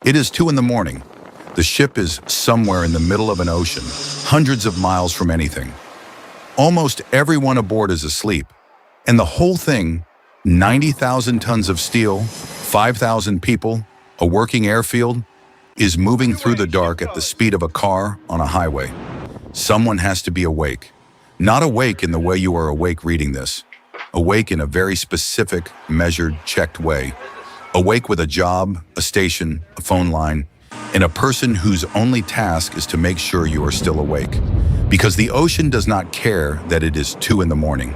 It is 2 in the morning. The ship is somewhere in the middle of an ocean, hundreds of miles from anything. Almost everyone aboard is asleep. And the whole thing, 90,000 tons of steel, 5,000 people, a working airfield, is moving through the dark at the speed of a car on a highway. Someone has to be awake. Not awake in the way you are awake reading this. Awake in a very specific, measured, checked way. Awake with a job, a station, a phone line, and a person whose only task is to make sure you are still awake. Because the ocean does not care that it is 2 in the morning.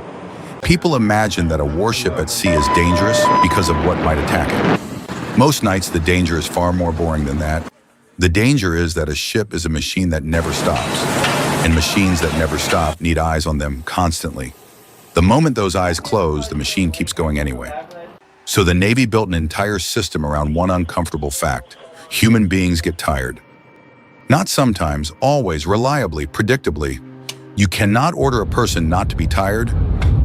People imagine that a warship at sea is dangerous because of what might attack it. Most nights, the danger is far more boring than that. The danger is that a ship is a machine that never stops. And machines that never stop need eyes on them constantly. The moment those eyes close, the machine keeps going anyway. So the Navy built an entire system around one uncomfortable fact. Human beings get tired. Not sometimes, always, reliably, predictably. You cannot order a person not to be tired.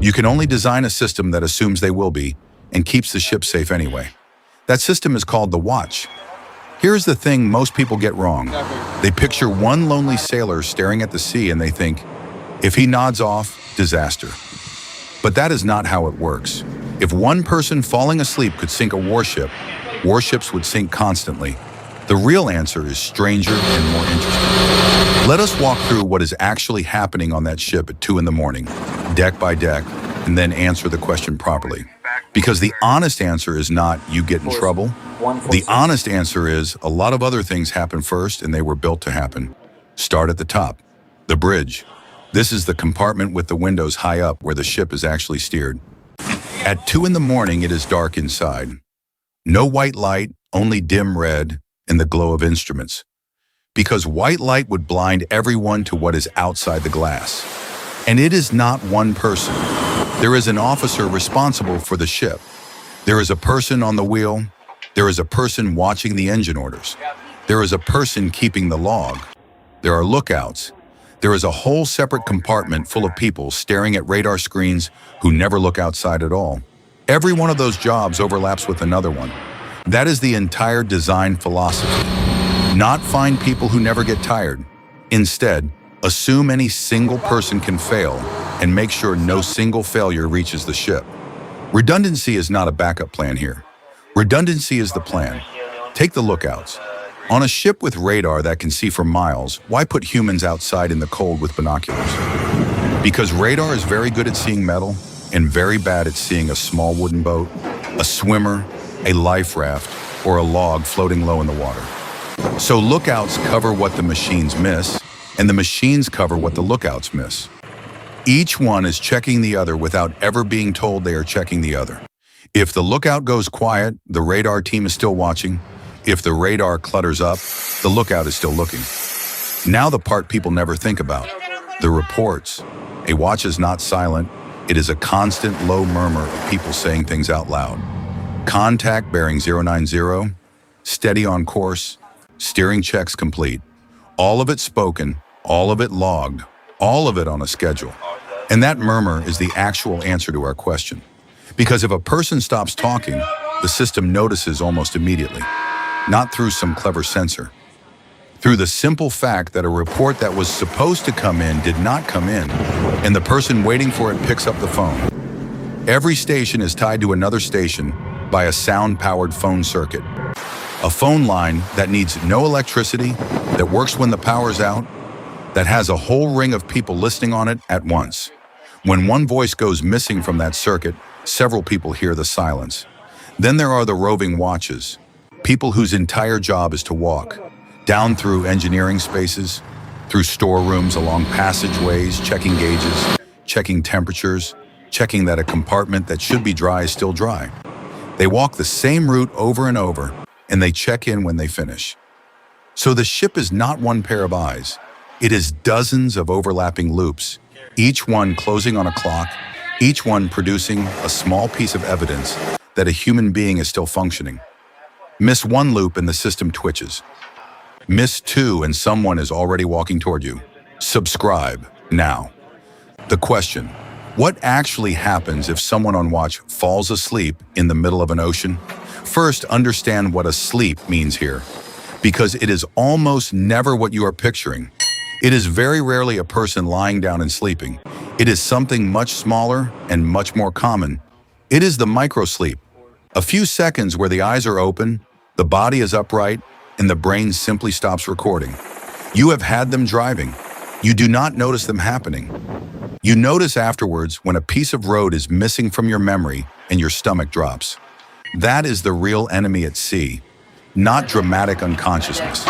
You can only design a system that assumes they will be and keeps the ship safe anyway. That system is called the watch. Here's the thing most people get wrong. They picture one lonely sailor staring at the sea and they think, if he nods off, disaster. But that is not how it works. If one person falling asleep could sink a warship, warships would sink constantly. The real answer is stranger and more interesting. Let us walk through what is actually happening on that ship at 2 in the morning, deck by deck, and then answer the question properly. Because the honest answer is not, you get in trouble. The honest answer is, a lot of other things happen first and they were built to happen. Start at the top, the bridge. This is the compartment with the windows high up where the ship is actually steered. At 2 in the morning, it is dark inside. No white light, only dim red and the glow of instruments. Because white light would blind everyone to what is outside the glass. And it is not one person. There is an officer responsible for the ship. There is a person on the wheel. There is a person watching the engine orders. There is a person keeping the log. There are lookouts. There is a whole separate compartment full of people staring at radar screens who never look outside at all. Every one of those jobs overlaps with another one. That is the entire design philosophy. Not find people who never get tired. Instead, assume any single person can fail and make sure no single failure reaches the ship. Redundancy is not a backup plan here. Redundancy is the plan. Take the lookouts. On a ship with radar that can see for miles, why put humans outside in the cold with binoculars? Because radar is very good at seeing metal and very bad at seeing a small wooden boat, a swimmer, a life raft, or a log floating low in the water. So lookouts cover what the machines miss, and the machines cover what the lookouts miss. Each one is checking the other without ever being told they are checking the other. If the lookout goes quiet, the radar team is still watching. If the radar clutters up, the lookout is still looking. Now the part people never think about, the reports. A watch is not silent. It is a constant low murmur of people saying things out loud. Contact bearing 090, steady on course, steering checks complete. All of it spoken, all of it logged, all of it on a schedule. And that murmur is the actual answer to our question. Because if a person stops talking, the system notices almost immediately. Not through some clever sensor. Through the simple fact that a report that was supposed to come in did not come in, and the person waiting for it picks up the phone. Every station is tied to another station by a sound-powered phone circuit. A phone line that needs no electricity, that works when the power's out, that has a whole ring of people listening on it at once. When one voice goes missing from that circuit, several people hear the silence. Then there are the roving watches, people whose entire job is to walk, down through engineering spaces, through storerooms, along passageways, checking gauges, checking temperatures, checking that a compartment that should be dry is still dry. They walk the same route over and over, and they check in when they finish. So the ship is not one pair of eyes. It is dozens of overlapping loops, each one closing on a clock, each one producing a small piece of evidence that a human being is still functioning. Miss one loop and the system twitches. Miss two and someone is already walking toward you. Subscribe now. The question, what actually happens if someone on watch falls asleep in the middle of an ocean? First, understand what asleep means here. because it is almost never what you are picturing. It is very rarely a person lying down and sleeping. It is something much smaller and much more common. It is the microsleep. A few seconds where the eyes are open, the body is upright, and the brain simply stops recording. You have had them driving. You do not notice them happening. You notice afterwards when a piece of road is missing from your memory and your stomach drops. That is the real enemy at sea, not dramatic unconsciousness.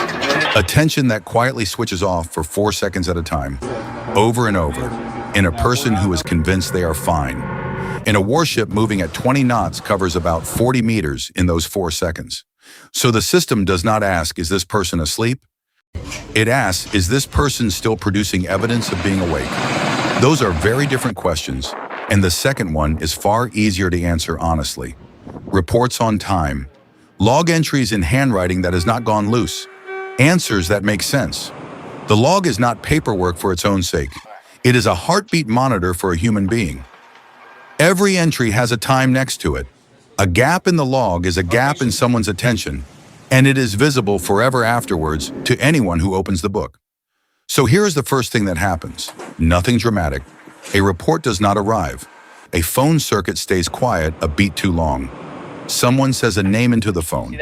Attention that quietly switches off for 4 seconds at a time, over and over, in a person who is convinced they are fine. And a warship moving at 20 knots covers about 40 meters in those 4 seconds. So the system does not ask, is this person asleep? It asks, is this person still producing evidence of being awake? Those are very different questions, and the second one is far easier to answer honestly. Reports on time, log entries in handwriting that has not gone loose, answers that make sense. The log is not paperwork for its own sake. It is a heartbeat monitor for a human being. Every entry has a time next to it. A gap in the log is a gap in someone's attention, and it is visible forever afterwards to anyone who opens the book. So here is the first thing that happens. Nothing dramatic. A report does not arrive. A phone circuit stays quiet a beat too long. Someone says a name into the phone.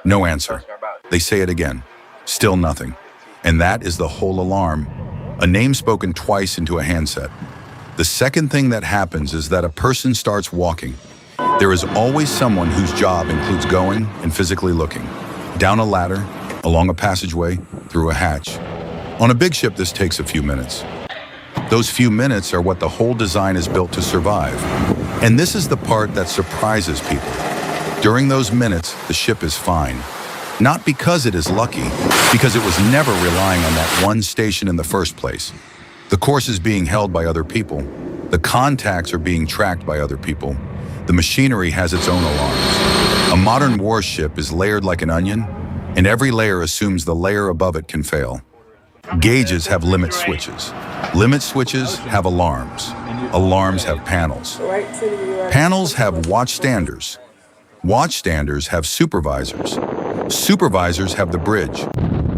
No answer. They say it again. Still nothing. And that is the whole alarm. A name spoken twice into a handset. The second thing that happens is that a person starts walking. There is always someone whose job includes going and physically looking. Down a ladder, along a passageway, through a hatch. On a big ship, this takes a few minutes. Those few minutes are what the whole design is built to survive. And this is the part that surprises people. During those minutes, the ship is fine. Not because it is lucky, because it was never relying on that one station in the first place. The course is being held by other people. The contacts are being tracked by other people. The machinery has its own alarms. A modern warship is layered like an onion, and every layer assumes the layer above it can fail. Gauges have limit switches. Limit switches have alarms. Alarms have panels. Panels have watchstanders. Watchstanders have supervisors. Supervisors have the bridge.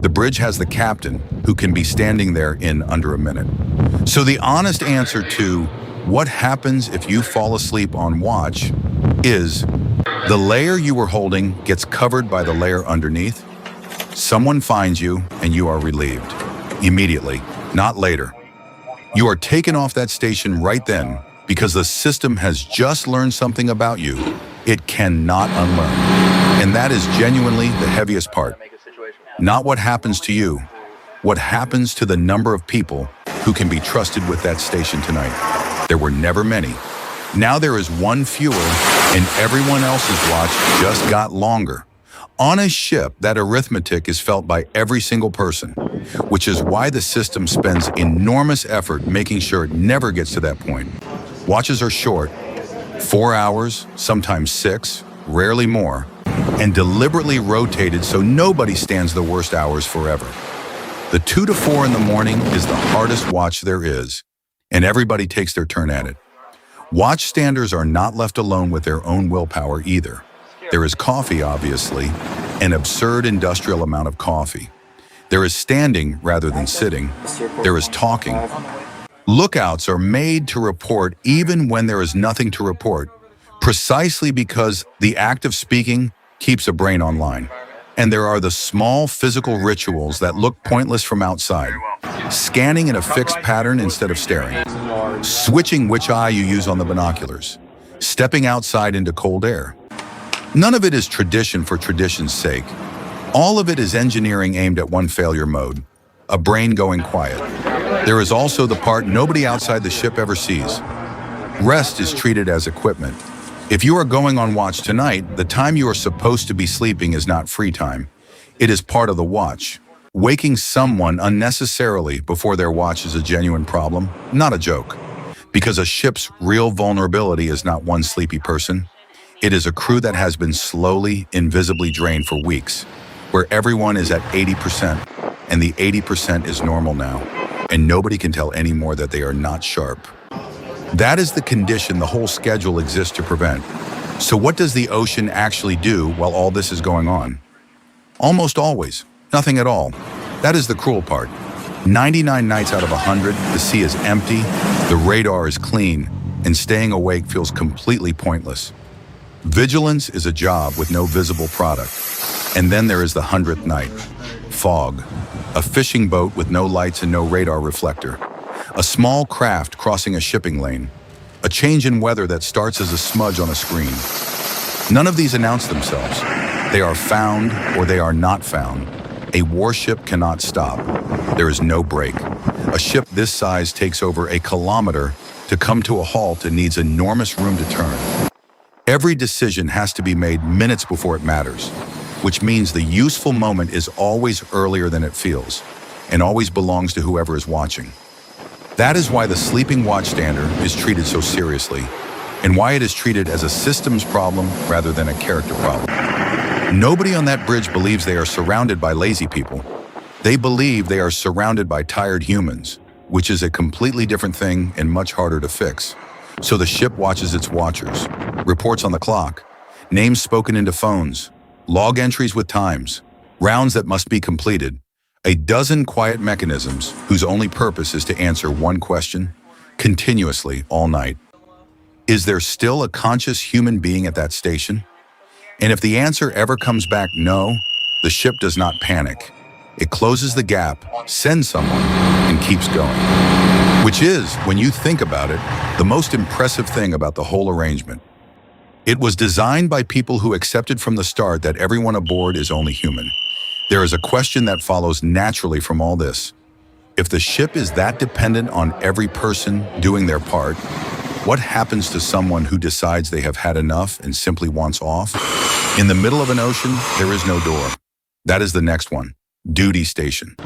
The bridge has the captain, who can be standing there in under a minute. So the honest answer to what happens if you fall asleep on watch is the layer you were holding gets covered by the layer underneath. Someone finds you and you are relieved. Immediately, not later. You are taken off that station right then because the system has just learned something about you it cannot unlearn. And that is genuinely the heaviest part. Not what happens to you, what happens to the number of people who can be trusted with that station tonight. There were never many. Now there is one fewer, and everyone else's watch just got longer. On a ship, that arithmetic is felt by every single person, which is why the system spends enormous effort making sure it never gets to that point. Watches are short, 4 hours, sometimes 6, rarely more, and deliberately rotated so nobody stands the worst hours forever. The 2 to 4 in the morning is the hardest watch there is, and everybody takes their turn at it. Watchstanders are not left alone with their own willpower either. There is coffee, obviously, an absurd industrial amount of coffee. There is standing rather than sitting. There is talking. Lookouts are made to report even when there is nothing to report, precisely because the act of speaking keeps a brain online. And there are the small physical rituals that look pointless from outside. Scanning in a fixed pattern instead of staring. Switching which eye you use on the binoculars. Stepping outside into cold air. None of it is tradition for tradition's sake. All of it is engineering aimed at one failure mode, a brain going quiet. There is also the part nobody outside the ship ever sees. Rest is treated as equipment. If you are going on watch tonight, the time you are supposed to be sleeping is not free time. It is part of the watch. Waking someone unnecessarily before their watch is a genuine problem, not a joke. Because a ship's real vulnerability is not one sleepy person. It is a crew that has been slowly, invisibly drained for weeks, where everyone is at 80%, and the 80% is normal now, and nobody can tell anymore that they are not sharp. That is the condition the whole schedule exists to prevent. So what does the ocean actually do while all this is going on? Almost always, Nothing at all. That is the cruel part. 99 nights out of 100, the sea is empty, the radar is clean, and staying awake feels completely pointless. Vigilance is a job with no visible product. And then there is the 100th night. Fog. A fishing boat with no lights and no radar reflector. A small craft crossing a shipping lane. A change in weather that starts as a smudge on a screen. None of these announce themselves. They are found or they are not found. A warship cannot stop. There is no break. A ship this size takes over a kilometer to come to a halt and needs enormous room to turn. Every decision has to be made minutes before it matters, which means the useful moment is always earlier than it feels, and always belongs to whoever is watching. That is why the sleeping watchstander is treated so seriously, and why it is treated as a systems problem rather than a character problem. Nobody on that bridge believes they are surrounded by lazy people. They believe they are surrounded by tired humans, which is a completely different thing and much harder to fix. So the ship watches its watchers, reports on the clock, names spoken into phones, log entries with times, rounds that must be completed, a dozen quiet mechanisms whose only purpose is to answer one question, continuously all night. Is there still a conscious human being at that station? And if the answer ever comes back no, the ship does not panic. It closes the gap, sends someone, and keeps going. Which is, when you think about it, the most impressive thing about the whole arrangement. It was designed by people who accepted from the start that everyone aboard is only human. There is a question that follows naturally from all this. If the ship is that dependent on every person doing their part, what happens to someone who decides they have had enough and simply wants off? In the middle of an ocean, there is no door. That is the next one, duty station.